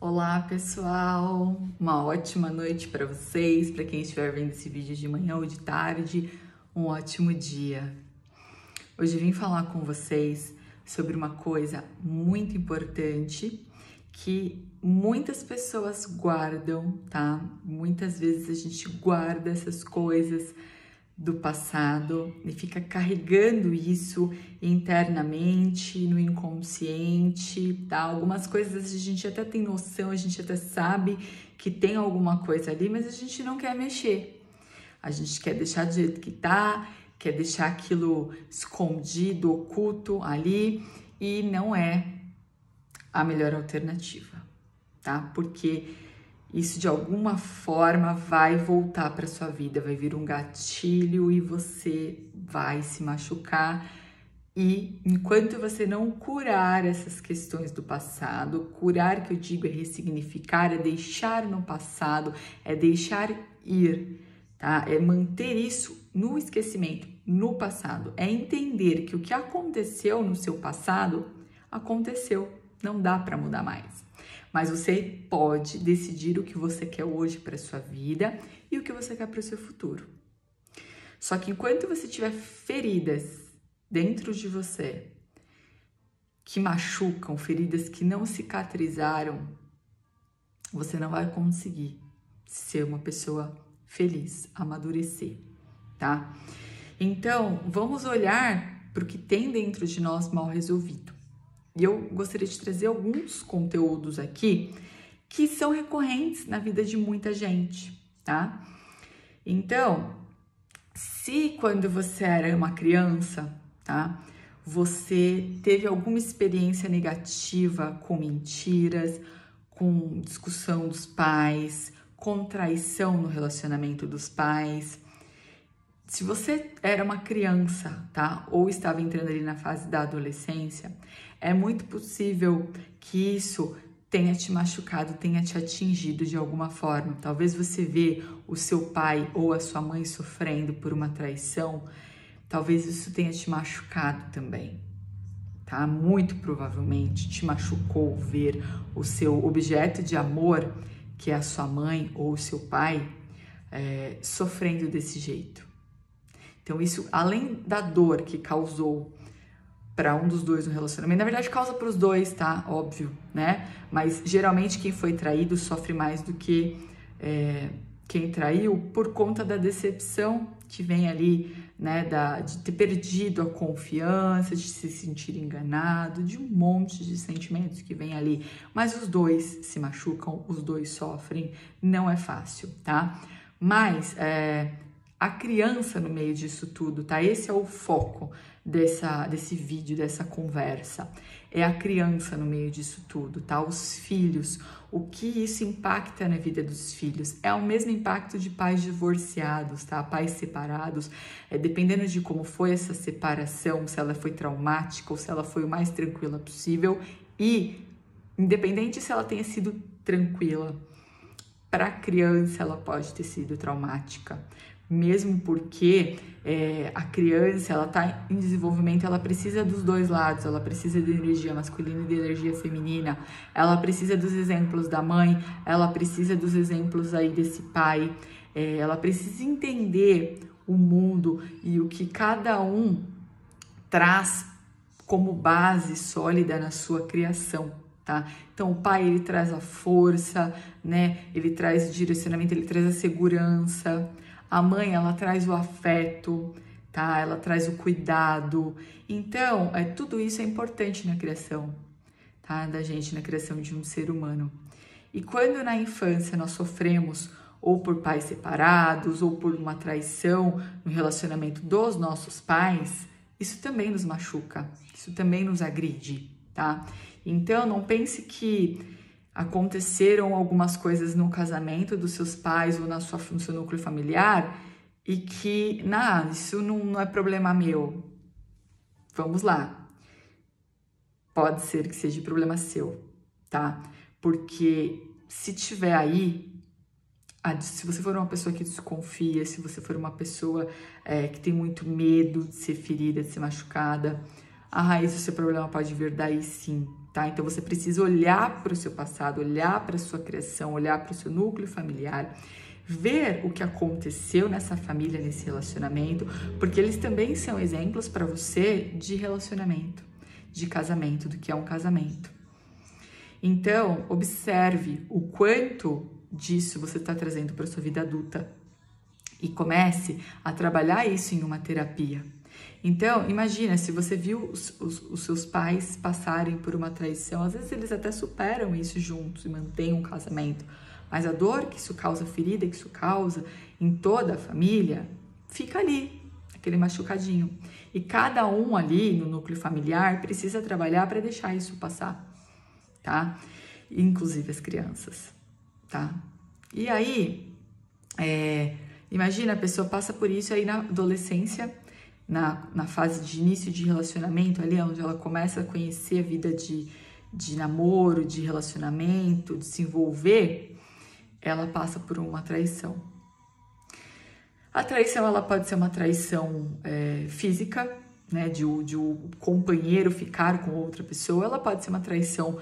Olá, pessoal! Uma ótima noite para vocês, para quem estiver vendo esse vídeo de manhã ou de tarde, um ótimo dia. Hoje eu vim falar com vocês sobre uma coisa muito importante que muitas pessoas guardam, tá? Muitas vezes a gente guarda essas coisas do passado e fica carregando isso internamente, no inconsciente, tá? Algumas coisas a gente até tem noção, a gente até sabe que tem alguma coisa ali, mas a gente não quer mexer. A gente quer deixar do jeito que tá, quer deixar aquilo escondido, oculto ali, e não é a melhor alternativa, tá? Porque isso de alguma forma vai voltar para sua vida, vai vir um gatilho e você vai se machucar. E enquanto você não curar essas questões do passado, curar que eu digo é ressignificar, é deixar no passado, é deixar ir, tá? É manter isso no esquecimento, no passado, é entender que o que aconteceu no seu passado aconteceu, não dá para mudar mais. Mas você pode decidir o que você quer hoje para sua vida e o que você quer para o seu futuro. Só que enquanto você tiver feridas dentro de você que machucam, feridas que não cicatrizaram, você não vai conseguir ser uma pessoa feliz, amadurecer, tá? Então, vamos olhar para o que tem dentro de nós mal resolvido. E eu gostaria de trazer alguns conteúdos aqui que são recorrentes na vida de muita gente, tá? Então, se quando você era uma criança, tá? Você teve alguma experiência negativa com mentiras, com discussão dos pais, com traição no relacionamento dos pais. Se você era uma criança, tá? Ou estava entrando ali na fase da adolescência, é muito possível que isso tenha te machucado, tenha te atingido de alguma forma. Talvez você vê o seu pai ou a sua mãe sofrendo por uma traição, talvez isso tenha te machucado também, tá? Muito provavelmente te machucou ver o seu objeto de amor, que é a sua mãe ou o seu pai, sofrendo desse jeito. Então, isso, além da dor que causou para um dos dois no relacionamento, na verdade causa para os dois, tá? Óbvio, né? Mas geralmente quem foi traído sofre mais do que quem traiu por conta da decepção que vem ali, né? De ter perdido a confiança, de se sentir enganado, de um monte de sentimentos que vem ali. Mas os dois se machucam, os dois sofrem, não é fácil, tá? Mas a criança no meio disso tudo, tá? Esse é o foco desse vídeo, dessa conversa. É a criança no meio disso tudo, tá? Os filhos, o que isso impacta na vida dos filhos? É o mesmo impacto de pais divorciados, tá? Pais separados, dependendo de como foi essa separação, se ela foi traumática ou se ela foi o mais tranquila possível, e independente se ela tenha sido tranquila, para a criança ela pode ter sido traumática. Mesmo porque a criança, ela tá em desenvolvimento, ela precisa dos dois lados, ela precisa de energia masculina e de energia feminina, ela precisa dos exemplos da mãe, ela precisa dos exemplos aí desse pai, ela precisa entender o mundo e o que cada um traz como base sólida na sua criação. Tá? Então, o pai, ele traz a força, né? Ele traz o direcionamento, ele traz a segurança. A mãe, ela traz o afeto, tá? Ela traz o cuidado. Então, tudo isso é importante na criação, tá? Da gente, na criação de um ser humano. E quando na infância nós sofremos ou por pais separados, ou por uma traição no relacionamento dos nossos pais, isso também nos machuca, isso também nos agride, tá? Então, não pense que aconteceram algumas coisas no casamento dos seus pais ou no seu núcleo familiar e que, isso não é problema meu. Vamos lá. Pode ser que seja problema seu, tá? Porque se tiver aí, se você for uma pessoa que desconfia, se você for uma pessoa que tem muito medo de ser ferida, de ser machucada, a raiz do seu problema pode vir daí sim. tá? Então você precisa olhar para o seu passado, olhar para a sua criação, olhar para o seu núcleo familiar, ver o que aconteceu nessa família, nesse relacionamento, porque eles também são exemplos para você de relacionamento, de casamento, do que é um casamento. Então, observe o quanto disso você está trazendo para a sua vida adulta e comece a trabalhar isso em uma terapia. Então, imagina, se você viu os seus pais passarem por uma traição, às vezes eles até superam isso juntos e mantêm um casamento, mas a dor que isso causa, a ferida que isso causa em toda a família, fica ali, aquele machucadinho. E cada um ali no núcleo familiar precisa trabalhar para deixar isso passar, tá? Inclusive as crianças, tá? E aí, imagina, a pessoa passa por isso aí na adolescência, na fase de início de relacionamento, ali onde ela começa a conhecer a vida de namoro, de relacionamento, de se envolver, ela passa por uma traição. A traição, ela pode ser uma traição física, né, de o companheiro ficar com outra pessoa, ela pode ser uma traição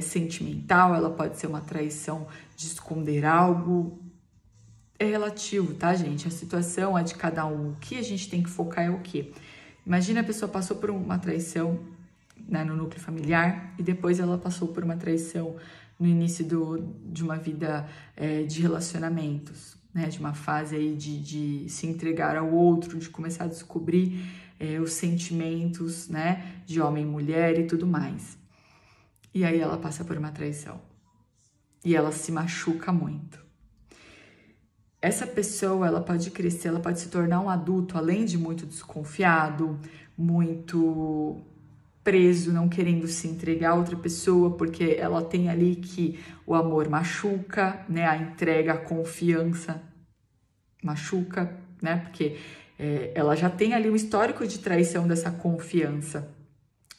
sentimental, ela pode ser uma traição de esconder algo. É relativo, tá, gente? A situação é de cada um. O que a gente tem que focar é o quê? Imagina a pessoa passou por uma traição, né, no núcleo familiar e depois ela passou por uma traição no início de uma vida de relacionamentos, né? De uma fase aí de se entregar ao outro, de começar a descobrir os sentimentos, né? De homem e mulher e tudo mais. E aí ela passa por uma traição. E ela se machuca muito. Essa pessoa, ela pode crescer, ela pode se tornar um adulto, além de muito desconfiado, muito preso, não querendo se entregar a outra pessoa, porque ela tem ali que o amor machuca, né? A entrega, a confiança machuca, né? Porque ela já tem ali um histórico de traição dessa confiança,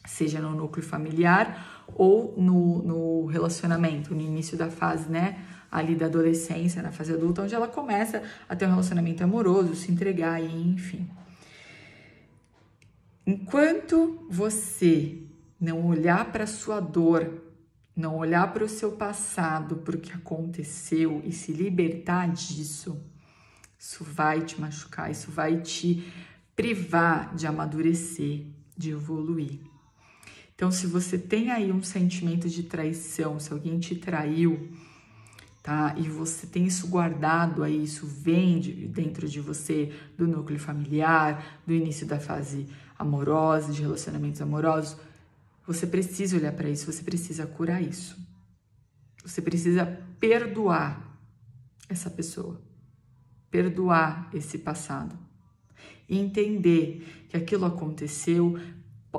seja no núcleo familiar ou no relacionamento, no início da fase, né? Ali da adolescência, na fase adulta, onde ela começa a ter um relacionamento amoroso, se entregar, e enfim. Enquanto você não olhar para a sua dor, não olhar para o seu passado, para o que aconteceu e se libertar disso, isso vai te machucar, isso vai te privar de amadurecer, de evoluir. Então, se você tem aí um sentimento de traição, se alguém te traiu, tá? E você tem isso guardado aí, isso vem dentro de você, do núcleo familiar, do início da fase amorosa, de relacionamentos amorosos, você precisa olhar para isso, você precisa curar isso. Você precisa perdoar essa pessoa, perdoar esse passado e entender que aquilo aconteceu,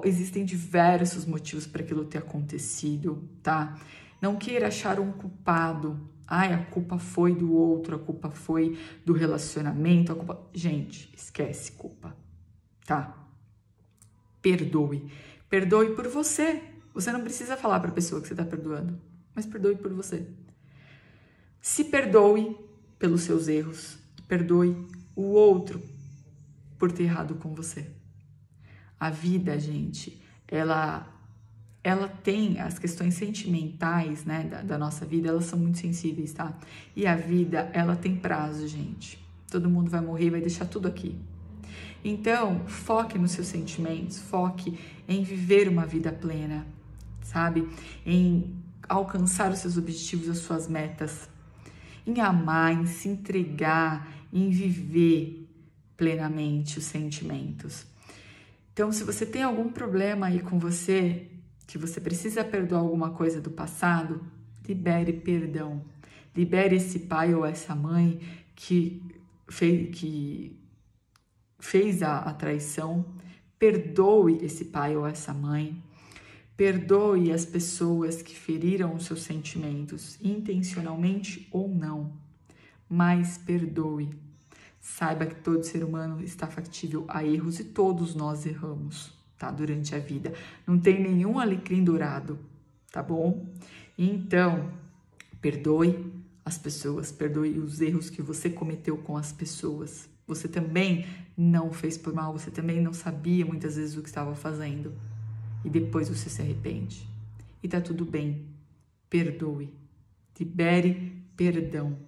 existem diversos motivos para aquilo ter acontecido, tá? Não queira achar um culpado. Ai, a culpa foi do outro, a culpa foi do relacionamento, a culpa... Gente, esquece culpa, tá? Perdoe. Perdoe por você. Você não precisa falar para a pessoa que você está perdoando, mas perdoe por você. Se perdoe pelos seus erros. Perdoe o outro por ter errado com você. A vida, gente, ela tem as questões sentimentais, né, da nossa vida, elas são muito sensíveis, tá? E a vida, ela tem prazo, gente. Todo mundo vai morrer, vai deixar tudo aqui. Então, foque nos seus sentimentos, foque em viver uma vida plena, sabe? Em alcançar os seus objetivos, as suas metas, em amar, em se entregar, em viver plenamente os sentimentos. Então, se você tem algum problema aí com você, que você precisa perdoar alguma coisa do passado, libere perdão. Libere esse pai ou essa mãe que fez a traição. Perdoe esse pai ou essa mãe. Perdoe as pessoas que feriram os seus sentimentos, intencionalmente ou não. Mas perdoe. Saiba que todo ser humano está factível a erros e todos nós erramos, tá? Durante a vida. Não tem nenhum alecrim dourado, tá bom? Então, perdoe as pessoas, perdoe os erros que você cometeu com as pessoas. Você também não fez por mal, você também não sabia muitas vezes o que estava fazendo. E depois você se arrepende. e tá tudo bem. Perdoe. Libere perdão.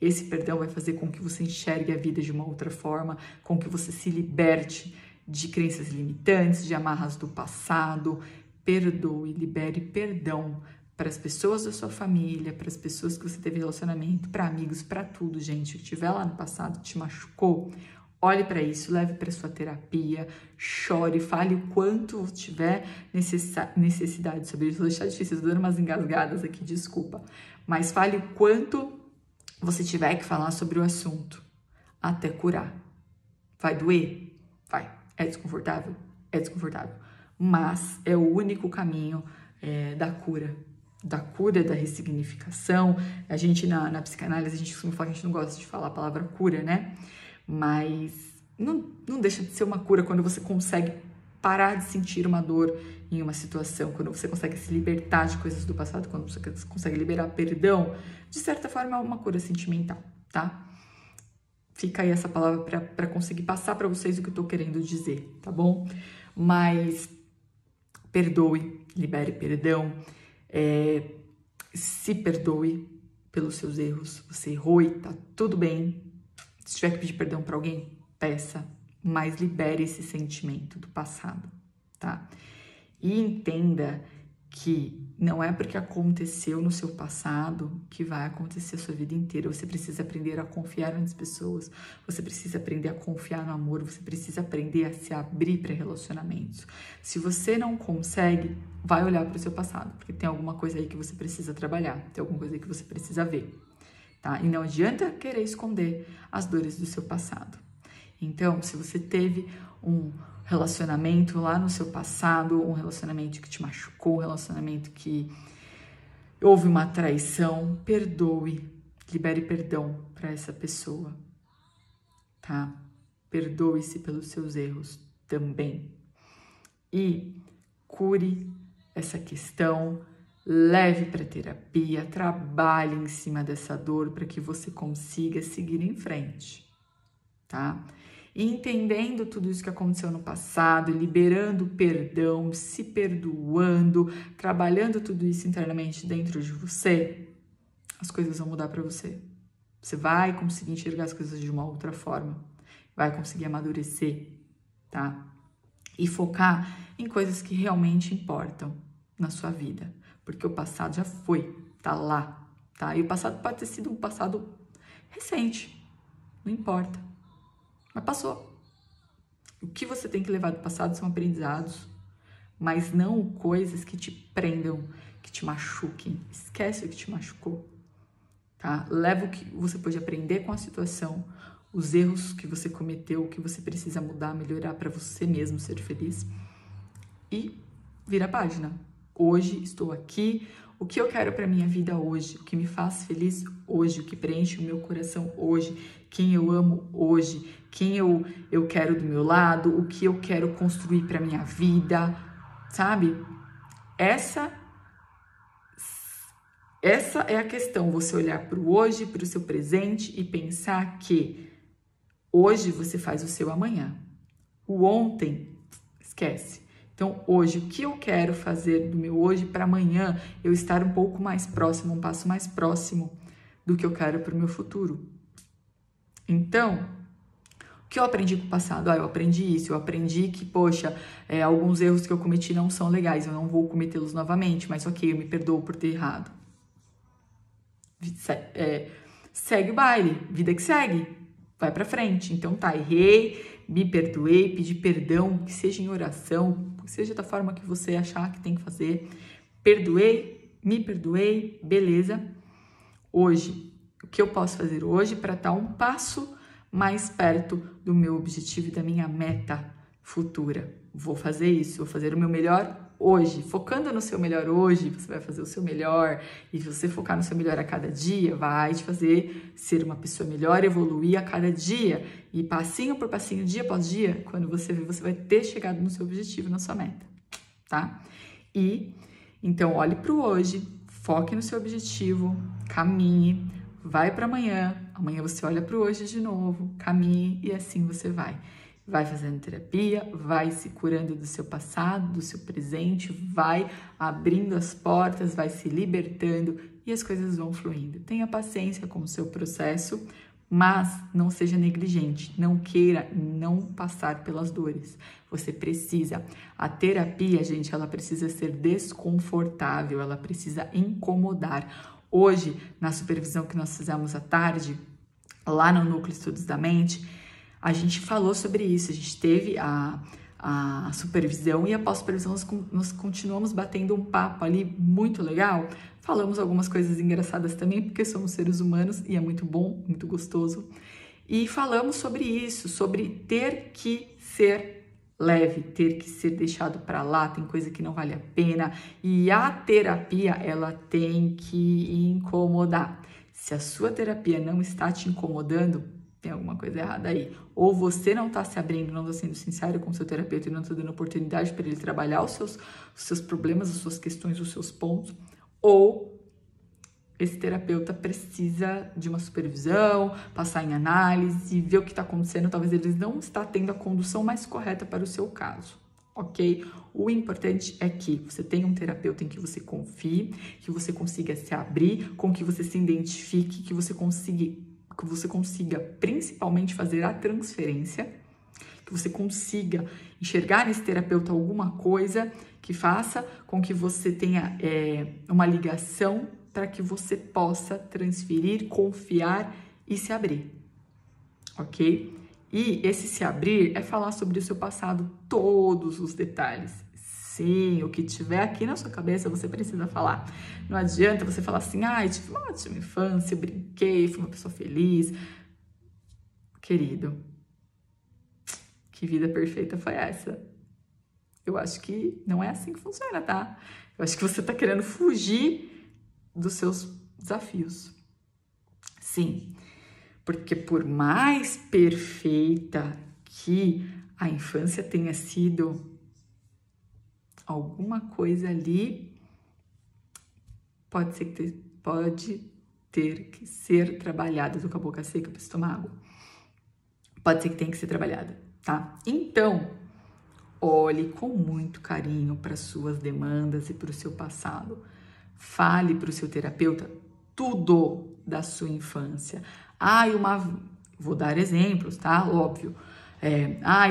Esse perdão vai fazer com que você enxergue a vida de uma outra forma, com que você se liberte de crenças limitantes, de amarras do passado. Perdoe, libere perdão para as pessoas da sua família, para as pessoas que você teve relacionamento, para amigos, para tudo, gente. O que tiver lá no passado te machucou, olhe para isso, leve para sua terapia, chore, fale o quanto tiver necessidade sobre isso. Vou deixar difícil, estou dando umas engasgadas aqui, desculpa. Mas fale o quanto você tiver que falar sobre o assunto, até curar. Vai doer? Vai. É desconfortável? É desconfortável. Mas é o único caminho da cura. Da cura, da ressignificação. A gente, na psicanálise, a gente costuma falar que a gente não gosta de falar a palavra cura, né? Mas não deixa de ser uma cura quando você consegue parar de sentir uma dor em uma situação, quando você consegue se libertar de coisas do passado, quando você consegue liberar perdão. De certa forma, é uma cura sentimental, tá? Fica aí essa palavra para conseguir passar para vocês o que eu tô querendo dizer, tá bom? Mas perdoe, libere perdão, se perdoe pelos seus erros. Você errou e tá tudo bem. Se tiver que pedir perdão para alguém, peça, mas libere esse sentimento do passado, tá? E entenda que não é porque aconteceu no seu passado que vai acontecer a sua vida inteira. Você precisa aprender a confiar nas pessoas, você precisa aprender a confiar no amor, você precisa aprender a se abrir para relacionamentos. Se você não consegue, vai olhar para o seu passado, porque tem alguma coisa aí que você precisa trabalhar, tem alguma coisa aí que você precisa ver, tá? E não adianta querer esconder as dores do seu passado. Então, se você teve um relacionamento lá no seu passado, um relacionamento que te machucou, um relacionamento que houve uma traição, perdoe, libere perdão para essa pessoa, tá? Perdoe-se pelos seus erros também. E cure essa questão, leve para terapia, trabalhe em cima dessa dor para que você consiga seguir em frente, tá? E entendendo tudo isso que aconteceu no passado, liberando perdão, se perdoando, trabalhando tudo isso internamente dentro de você, as coisas vão mudar para você. Você vai conseguir enxergar as coisas de uma outra forma, vai conseguir amadurecer, tá? E focar em coisas que realmente importam na sua vida, porque o passado já foi, tá lá, tá? E o passado pode ter sido um passado recente, não importa. Mas passou. O que você tem que levar do passado são aprendizados, mas não coisas que te prendam, que te machuquem. Esquece o que te machucou, tá? Leva o que você pode aprender com a situação, os erros que você cometeu, o que você precisa mudar, melhorar para você mesmo ser feliz e vira a página. Hoje estou aqui. O que eu quero para minha vida hoje, o que me faz feliz hoje, o que preenche o meu coração hoje, quem eu amo hoje, quem eu quero do meu lado, o que eu quero construir para minha vida, sabe? Essa é a questão, você olhar para o hoje, para o seu presente e pensar que hoje você faz o seu amanhã. O ontem, esquece. Então, hoje, o que eu quero fazer do meu hoje para amanhã eu estar um pouco mais próximo, um passo mais próximo do que eu quero para o meu futuro? Então, o que eu aprendi com o passado? Eu aprendi isso, eu aprendi que, poxa, alguns erros que eu cometi não são legais, eu não vou cometê-los novamente, mas ok, eu me perdoo por ter errado. Segue o baile, vida que segue, vai pra frente. Então tá, errei, me perdoei, pedi perdão, que seja em oração, que seja da forma que você achar que tem que fazer. Perdoei, me perdoei, beleza. Hoje, o que eu posso fazer hoje para estar um passo mais perto do meu objetivo e da minha meta futura? Vou fazer isso, vou fazer o meu melhor hoje. Focando no seu melhor hoje, você vai fazer o seu melhor. E se você focar no seu melhor a cada dia, vai te fazer ser uma pessoa melhor, evoluir a cada dia. E passinho por passinho, dia após dia, quando você ver, você vai ter chegado no seu objetivo, na sua meta, tá? E, então, olhe para o hoje, foque no seu objetivo, caminhe, vai para amanhã. Amanhã você olha para o hoje de novo, caminhe e assim você vai. vai fazendo terapia, vai se curando do seu passado, do seu presente, vai abrindo as portas, vai se libertando e as coisas vão fluindo. Tenha paciência com o seu processo, mas não seja negligente, não queira não passar pelas dores. Você precisa. A terapia, gente, ela precisa ser desconfortável, ela precisa incomodar. Hoje, na supervisão que nós fizemos à tarde, lá no Núcleo Estudos da Mente, a gente falou sobre isso, a gente teve a supervisão e após a supervisão nós continuamos batendo um papo ali muito legal. Falamos algumas coisas engraçadas também, porque somos seres humanos e é muito bom, muito gostoso. E falamos sobre isso, sobre ter que ser leve, ter que ser deixado para lá, tem coisa que não vale a pena. E a terapia, ela tem que incomodar. Se a sua terapia não está te incomodando, tem alguma coisa errada aí. Ou você não está se abrindo, não está sendo sincero com o seu terapeuta e não está dando oportunidade para ele trabalhar os seus problemas, as suas questões, os seus pontos. Ou esse terapeuta precisa de uma supervisão, passar em análise, ver o que está acontecendo. Talvez ele não está tendo a condução mais correta para o seu caso, ok? O importante é que você tenha um terapeuta em que você confie, que você consiga se abrir, com que você se identifique, que você consiga principalmente fazer a transferência, que você consiga enxergar nesse terapeuta alguma coisa que faça com que você tenha uma ligação para que você possa transferir, confiar e se abrir, ok? E esse se abrir é falar sobre o seu passado, todos os detalhes. Sim, o que tiver aqui na sua cabeça você precisa falar. Não adianta você falar assim, eu tive uma ótima infância, eu brinquei, fui uma pessoa feliz. Querido, que vida perfeita foi essa? Eu acho que não é assim que funciona, tá? Eu acho que você tá querendo fugir dos seus desafios. Sim, porque por mais perfeita que a infância tenha sido, alguma coisa ali pode ter que ser trabalhada. Tô com a boca seca, preciso tomar água. Pode ser que tenha que ser trabalhada, tá? Então, olhe com muito carinho para suas demandas e para o seu passado. Fale para o seu terapeuta tudo da sua infância. Vou dar exemplos, tá? Óbvio.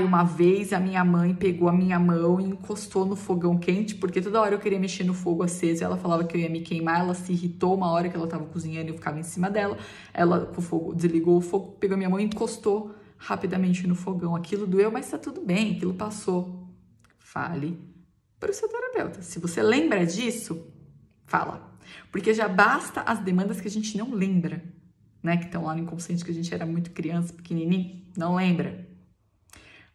Uma vez a minha mãe pegou a minha mão e encostou no fogão quente, porque toda hora eu queria mexer no fogo aceso, ela falava que eu ia me queimar, ela se irritou uma hora que ela tava cozinhando e eu ficava em cima dela, ela com o fogo, desligou o fogo, pegou a minha mão e encostou rapidamente no fogão. Aquilo doeu, mas tá tudo bem, aquilo passou. Fale para o seu terapeuta. Se você lembra disso, fala. Porque já basta as demandas que a gente não lembra, né? Que estão lá no inconsciente, que a gente era muito criança, pequenininho, não lembra.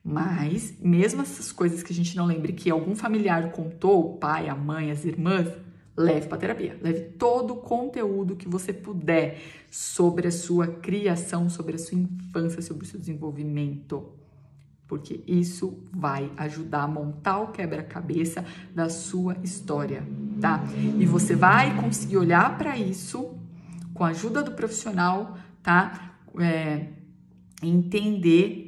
Mas, mesmo essas coisas que a gente não lembra, que algum familiar contou, o pai, a mãe, as irmãs, leve para terapia. Leve todo o conteúdo que você puder sobre a sua criação, sobre a sua infância, sobre o seu desenvolvimento. Porque isso vai ajudar a montar o quebra-cabeça da sua história, tá? E você vai conseguir olhar para isso com a ajuda do profissional, tá? Entender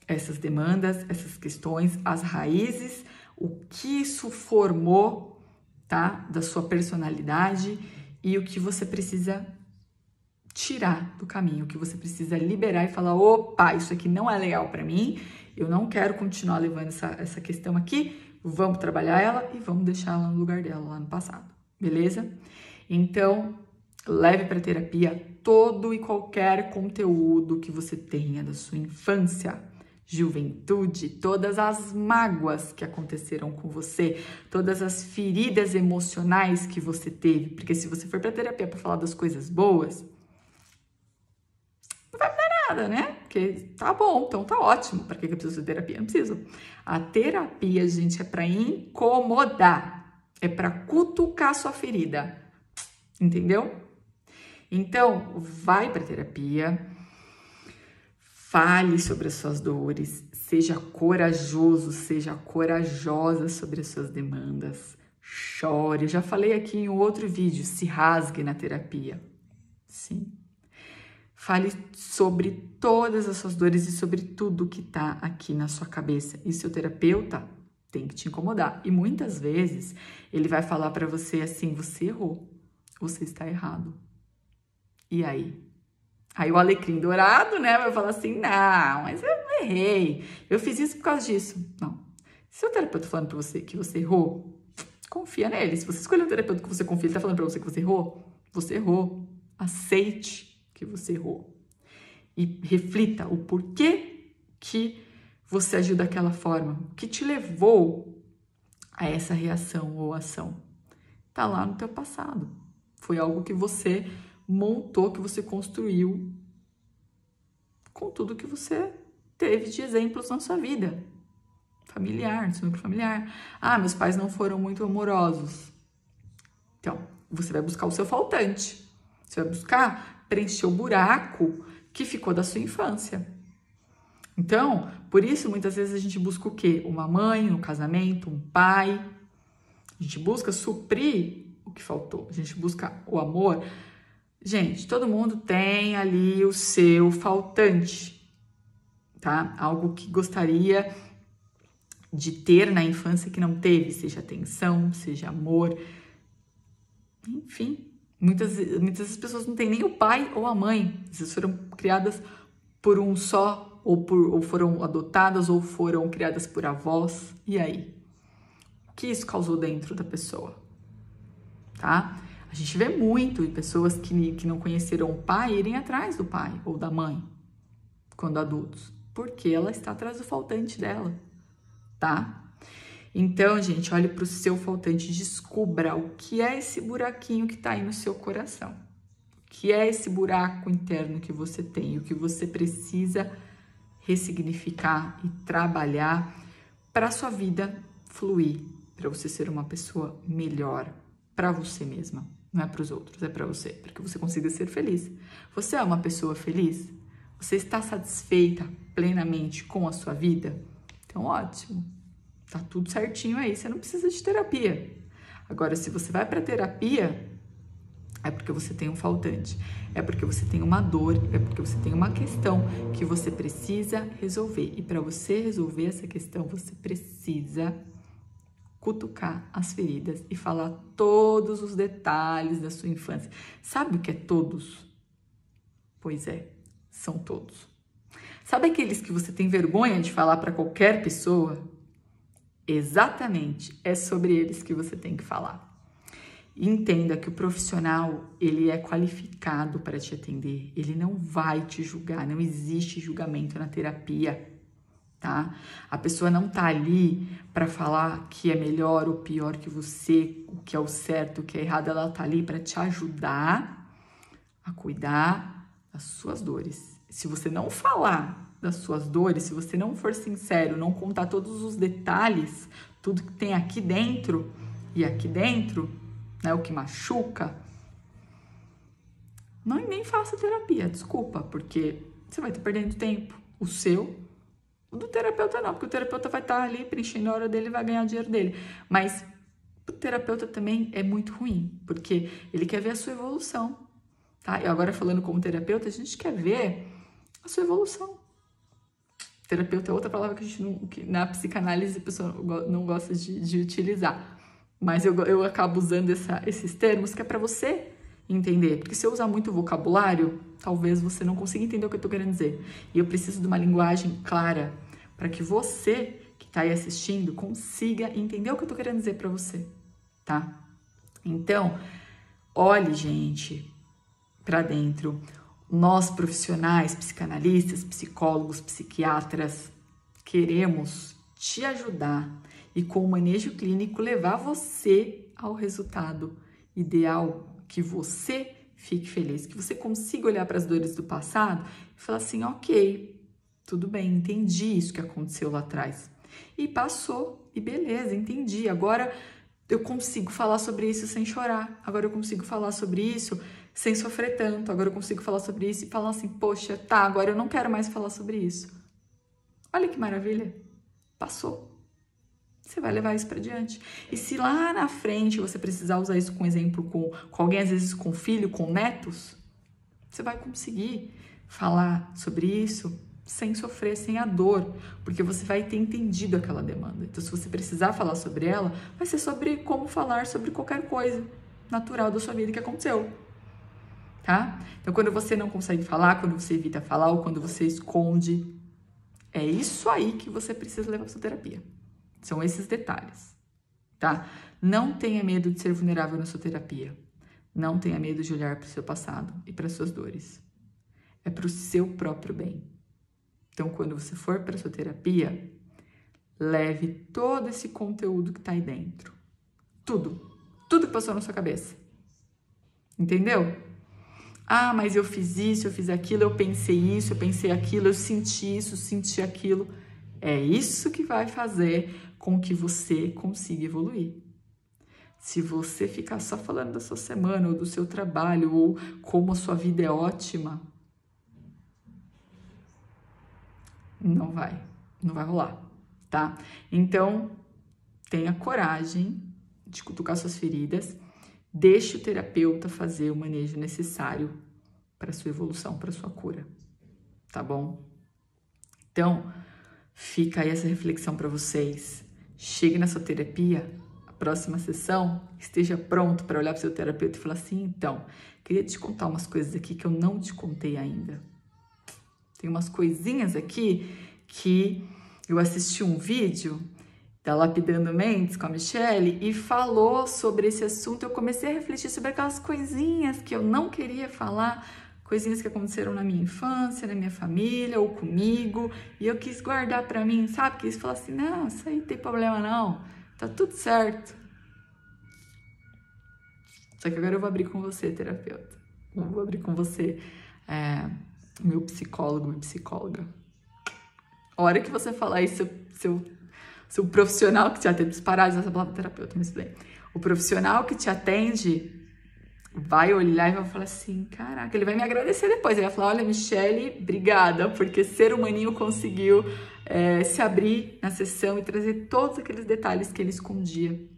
essas demandas, essas questões, as raízes, o que isso formou, tá? Da sua personalidade e o que você precisa tirar do caminho, o que você precisa liberar e falar, opa, isso aqui não é legal para mim, eu não quero continuar levando essa questão aqui, vamos trabalhar ela e vamos deixar ela no lugar dela lá no passado, beleza? Então, leve para terapia todo e qualquer conteúdo que você tenha da sua infância, juventude, todas as mágoas que aconteceram com você, todas as feridas emocionais que você teve, porque se você for para terapia para falar das coisas boas, não vai mudar nada, né? Porque tá bom, então tá ótimo. Para que eu preciso de terapia? Não preciso. A terapia, gente, é para incomodar, é para cutucar sua ferida, entendeu? Então, vai para terapia. Fale sobre as suas dores, seja corajoso, seja corajosa sobre as suas demandas, chore. Eu já falei aqui em outro vídeo, se rasgue na terapia. Sim. Fale sobre todas as suas dores e sobre tudo que tá aqui na sua cabeça. E seu terapeuta tem que te incomodar. E muitas vezes ele vai falar para você assim: você errou, você está errado. E aí? Aí o alecrim dourado, né, vai falar assim: não, mas eu errei. Eu fiz isso por causa disso. Não. Se o terapeuta tá falando pra você que você errou, confia nele. Se você escolher um terapeuta que você confia, ele tá falando pra você que você errou. Aceite que você errou. E reflita o porquê que você agiu daquela forma. O que te levou a essa reação ou ação. Tá lá no teu passado. Foi algo que você montou, que você construiu com tudo que você teve de exemplos na sua vida. Familiar, no seu núcleo familiar. Ah, meus pais não foram muito amorosos. Então, você vai buscar o seu faltante. Você vai buscar preencher o buraco que ficou da sua infância. Então, por isso, muitas vezes a gente busca o quê? Uma mãe, um casamento, um pai. A gente busca suprir o que faltou. A gente busca o amor. Gente, todo mundo tem ali o seu faltante, tá? Algo que gostaria de ter na infância que não teve, seja atenção, seja amor, enfim. Muitas pessoas não têm nem o pai ou a mãe. Elas foram criadas por um só, ou foram adotadas, ou foram criadas por avós. E aí? O que isso causou dentro da pessoa? Tá? A gente vê muito pessoas que não conheceram o pai irem atrás do pai ou da mãe quando adultos, porque ela está atrás do faltante dela, tá? Então, gente, olhe para o seu faltante, descubra o que é esse buraquinho que está aí no seu coração, o que é esse buraco interno que você tem, o que você precisa ressignificar e trabalhar para a sua vida fluir, para você ser uma pessoa melhor para você mesma. Não é para os outros, é para você, para que você consiga ser feliz. Você é uma pessoa feliz? Você está satisfeita plenamente com a sua vida? Então, ótimo. Tá tudo certinho aí, você não precisa de terapia. Agora, se você vai para terapia, é porque você tem um faltante, é porque você tem uma dor, é porque você tem uma questão que você precisa resolver. E para você resolver essa questão, você precisa cutucar as feridas e falar todos os detalhes da sua infância. Sabe o que é todos? Pois é, são todos. Sabe aqueles que você tem vergonha de falar para qualquer pessoa? Exatamente, é sobre eles que você tem que falar. Entenda que o profissional, ele é qualificado para te atender, ele não vai te julgar, não existe julgamento na terapia. Tá? A pessoa não tá ali para falar que é melhor ou pior que você, o que é o certo, o que é errado. Ela tá ali para te ajudar a cuidar das suas dores. Se você não falar das suas dores, se você não for sincero, não contar todos os detalhes, tudo que tem aqui dentro e aqui dentro, né, o que machuca, não nem faça terapia, desculpa, porque você vai estar perdendo tempo, o seu. O do terapeuta não, porque o terapeuta vai estar ali preenchendo a hora dele e vai ganhar o dinheiro dele. Mas o terapeuta também é muito ruim, porque ele quer ver a sua evolução, tá? E agora falando como terapeuta, a gente quer ver a sua evolução. Terapeuta é outra palavra que a gente não, que na psicanálise a pessoa não gosta de utilizar. Mas eu acabo usando esses termos que é para você entender. Porque se eu usar muito vocabulário, talvez você não consiga entender o que eu tô querendo dizer. E eu preciso de uma linguagem clara para que você que tá aí assistindo consiga entender o que eu tô querendo dizer para você, tá? Então, olhe, gente, para dentro. Nós, profissionais, psicanalistas, psicólogos, psiquiatras, queremos te ajudar e com o manejo clínico levar você ao resultado ideal, que você fique feliz, que você consiga olhar para as dores do passado e falar assim, ok, tudo bem, entendi isso que aconteceu lá atrás. E passou, e beleza, entendi. Agora eu consigo falar sobre isso sem chorar. Agora eu consigo falar sobre isso sem sofrer tanto. Agora eu consigo falar sobre isso e falar assim, poxa, tá, agora eu não quero mais falar sobre isso. Olha que maravilha. Passou. Você vai levar isso para diante. E se lá na frente você precisar usar isso com exemplo com alguém, às vezes com filho, com netos, você vai conseguir falar sobre isso sem sofrer, sem a dor, porque você vai ter entendido aquela demanda. Então, se você precisar falar sobre ela, vai ser sobre como falar sobre qualquer coisa natural da sua vida que aconteceu, tá? Então, quando você não consegue falar, quando você evita falar ou quando você esconde, é isso aí que você precisa levar para sua terapia. São esses detalhes, tá? Não tenha medo de ser vulnerável na sua terapia. Não tenha medo de olhar para o seu passado e para as suas dores. É para o seu próprio bem. Então, quando você for para a sua terapia, leve todo esse conteúdo que está aí dentro. Tudo que passou na sua cabeça. Entendeu? Ah, mas eu fiz isso, eu fiz aquilo, eu pensei isso, eu pensei aquilo, eu senti isso, senti aquilo. É isso que vai fazer com que você consiga evoluir. Se você ficar só falando da sua semana, ou do seu trabalho, ou como a sua vida é ótima, não vai rolar, tá? Então, tenha coragem de cutucar suas feridas, deixe o terapeuta fazer o manejo necessário para sua evolução, para sua cura, tá bom? Então, fica aí essa reflexão para vocês. Chegue na sua terapia, a próxima sessão, esteja pronto para olhar para o seu terapeuta e falar assim, então, queria te contar umas coisas aqui que eu não te contei ainda. Tem umas coisinhas aqui que eu assisti um vídeo da Lapidando Mentes com a Michelle e falou sobre esse assunto. Eu comecei a refletir sobre aquelas coisinhas que eu não queria falar, coisinhas que aconteceram na minha infância, na minha família ou comigo, e eu quis guardar pra mim, sabe? Quis falar assim, não, isso aí não tem problema não, tá tudo certo. Só que agora eu vou abrir com você, terapeuta. Eu vou abrir com você, meu psicólogo, minha psicóloga. A hora que você falar isso, seu profissional que te atende, parar de usar essa palavra terapeuta, mas bem, o profissional que te atende vai olhar e vai falar assim, caraca, ele vai me agradecer depois, ele vai falar, olha, Michelle, obrigada, porque ser humaninho conseguiu se abrir na sessão e trazer todos aqueles detalhes que ele escondia.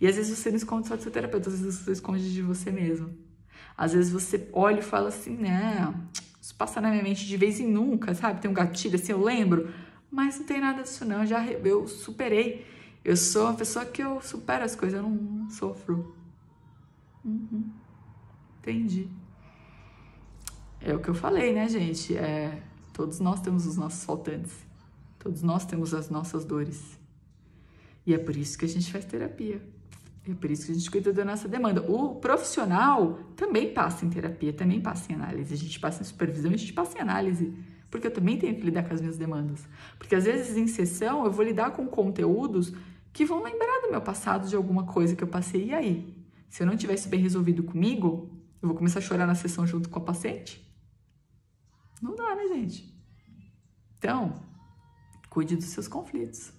E às vezes você não esconde só do seu terapeuta, às vezes você esconde de você mesmo. Às vezes você olha e fala assim, não, isso passa na minha mente de vez em nunca, sabe? Tem um gatilho assim, eu lembro, mas não tem nada disso não, eu superei. Eu sou uma pessoa que eu supero as coisas, eu não sofro. Entendi. É o que eu falei, né, gente? Todos nós temos os nossos faltantes. Todos nós temos as nossas dores. E é por isso que a gente faz terapia. É por isso que a gente cuida da nossa demanda. O profissional também passa em terapia, também passa em análise. A gente passa em supervisão, a gente passa em análise. Porque eu também tenho que lidar com as minhas demandas. Porque às vezes em sessão eu vou lidar com conteúdos que vão lembrar do meu passado, de alguma coisa que eu passei. E aí? Se eu não tivesse bem resolvido comigo, eu vou começar a chorar na sessão junto com a paciente? Não dá, né, gente? Então, cuide dos seus conflitos.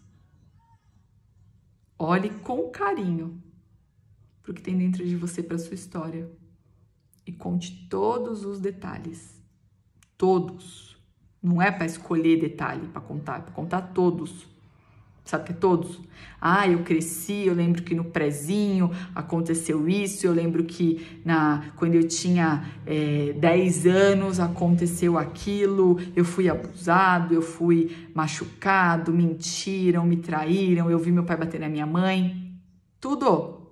Olhe com carinho para o que tem dentro de você, para a sua história. E conte todos os detalhes. Todos. Não é para escolher detalhe para contar, é para contar todos. Sabe o que é todos? Ah, eu cresci, eu lembro que no prezinho aconteceu isso, eu lembro que quando eu tinha 10 anos aconteceu aquilo, eu fui abusado, eu fui machucado, mentiram, me traíram, eu vi meu pai bater na minha mãe. Tudo.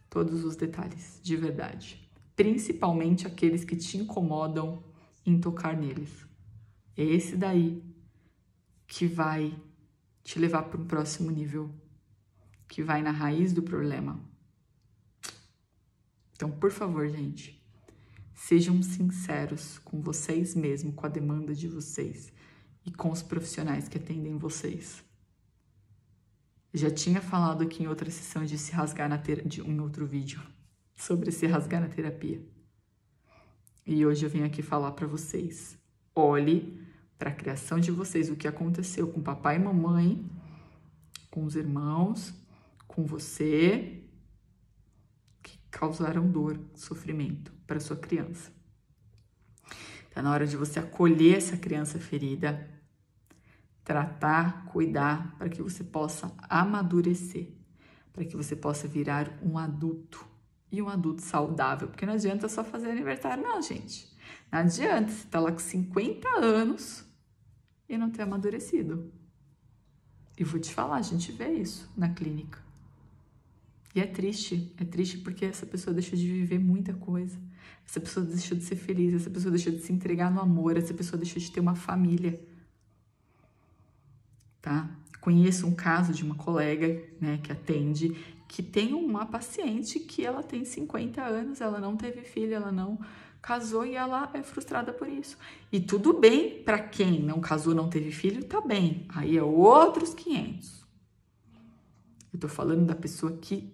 Todos os detalhes, de verdade. Principalmente aqueles que te incomodam em tocar neles. É esse daí que vai te levar para um próximo nível, que vai na raiz do problema. Então, por favor, gente, sejam sinceros com vocês mesmos, com a demanda de vocês e com os profissionais que atendem vocês. Já tinha falado aqui em outra sessão de se rasgar em outro vídeo, sobre se rasgar na terapia. E hoje eu venho aqui falar para vocês. Olhe para a criação de vocês, o que aconteceu com papai e mamãe, com os irmãos, com você, que causaram dor, sofrimento para sua criança. Tá na hora de você acolher essa criança ferida, tratar, cuidar, para que você possa amadurecer, para que você possa virar um adulto e um adulto saudável, porque não adianta só fazer aniversário, não, gente. Não adianta você estar lá com 50 anos e não ter amadurecido. E vou te falar, a gente vê isso na clínica. E é triste porque essa pessoa deixou de viver muita coisa. Essa pessoa deixou de ser feliz, essa pessoa deixou de se entregar no amor, essa pessoa deixou de ter uma família. Tá? Conheço um caso de uma colega, né, que atende, que tem uma paciente que ela tem 50 anos, ela não teve filho, ela não casou e ela é frustrada por isso. E tudo bem para quem não casou, não teve filho, tá bem. Aí é outros 500. Eu tô falando da pessoa que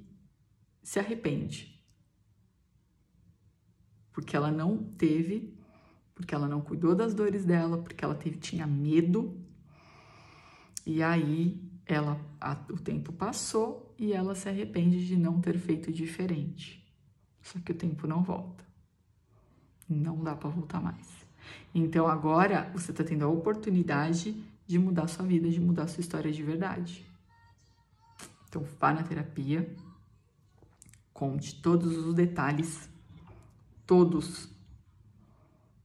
se arrepende. Porque ela não teve, porque ela não cuidou das dores dela, porque ela tinha medo. E aí o tempo passou e ela se arrepende de não ter feito diferente. Só que o tempo não volta. Não dá para voltar mais. Então agora você está tendo a oportunidade de mudar sua vida, de mudar sua história de verdade. Então vá na terapia, conte todos os detalhes, todos,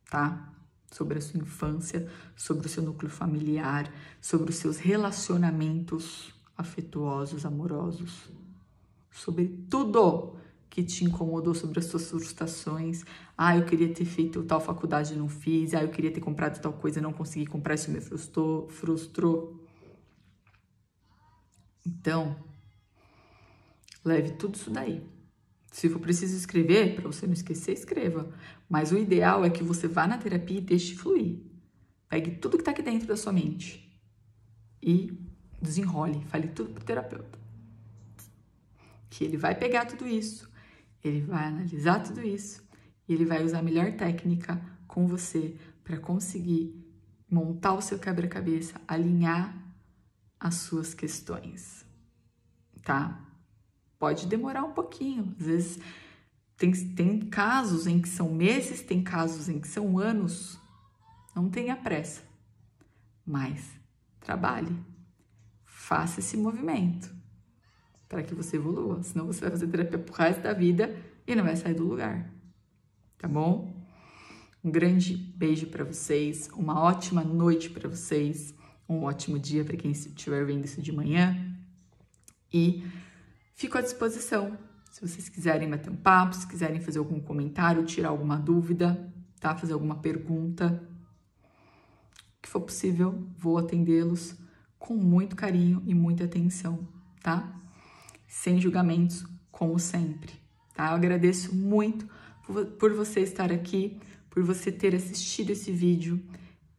tá? Sobre a sua infância, sobre o seu núcleo familiar, sobre os seus relacionamentos afetuosos, amorosos, sobre tudo que te incomodou, sobre as suas frustrações. Ah, eu queria ter feito tal faculdade e não fiz. Ah, eu queria ter comprado tal coisa e não consegui comprar, isso me frustrou. Então, leve tudo isso daí. Se for preciso escrever, para você não esquecer, escreva. Mas o ideal é que você vá na terapia e deixe fluir. Pegue tudo que está aqui dentro da sua mente e desenrole, fale tudo para o terapeuta. Que ele vai pegar tudo isso, ele vai analisar tudo isso e ele vai usar a melhor técnica com você para conseguir montar o seu quebra-cabeça, alinhar as suas questões, tá? Pode demorar um pouquinho, às vezes tem casos em que são meses, tem casos em que são anos, não tenha pressa, mas trabalhe, faça esse movimento para que você evolua, senão você vai fazer terapia pro resto da vida e não vai sair do lugar, tá bom? Um grande beijo para vocês, uma ótima noite para vocês, um ótimo dia para quem estiver vendo isso de manhã e fico à disposição, se vocês quiserem bater um papo, se quiserem fazer algum comentário, tirar alguma dúvida, tá? Fazer alguma pergunta, o que for possível, vou atendê-los com muito carinho e muita atenção, tá? Sem julgamentos, como sempre, tá? Eu agradeço muito por você estar aqui, por você ter assistido esse vídeo.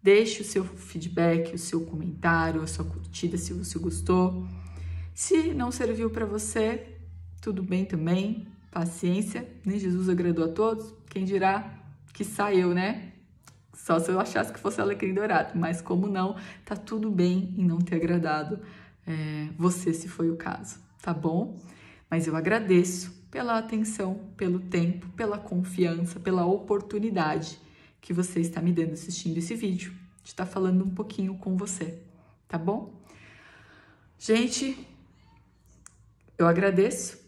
Deixe o seu feedback, o seu comentário, a sua curtida se você gostou. Se não serviu para você, tudo bem também, paciência, nem Jesus agradou a todos, quem dirá que eu, né? Só se eu achasse que fosse alecrim dourado, mas como não, tá tudo bem em não ter agradado você, se foi o caso, tá bom? Mas eu agradeço pela atenção, pelo tempo, pela confiança, pela oportunidade que você está me dando assistindo esse vídeo, de estar falando um pouquinho com você, tá bom? Gente, eu agradeço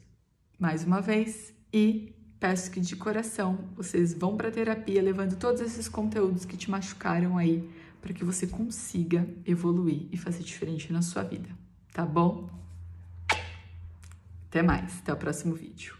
mais uma vez e peço que de coração vocês vão para a terapia levando todos esses conteúdos que te machucaram aí para que você consiga evoluir e fazer diferente na sua vida, tá bom? Até mais, até o próximo vídeo.